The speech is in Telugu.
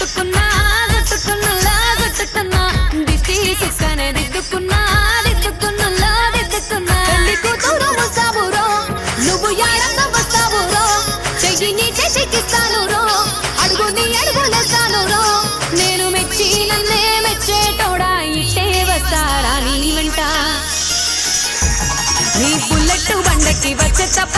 గుట్టుకున్నా గుట్టుకున్నలా గుట్టుకున్నా దిష్టి సుక్కనే దిద్దుకున్నా దిద్దుకున్నలా దిద్దుకున్నా పెళ్లి కూతురు ముస్తాబురో నువ్వు యాడంగా వస్తావురో చెయ్యి నీ చేసికిస్తాను రో అడుగు నీ అడుగులేస్తాను రో నేను మెచ్చి నన్నే మెచ్చేటోడా ఇట్టే వస్తారా నీ వెంట నీ బుల్లెట్ బండకి వచ్చే తప్ప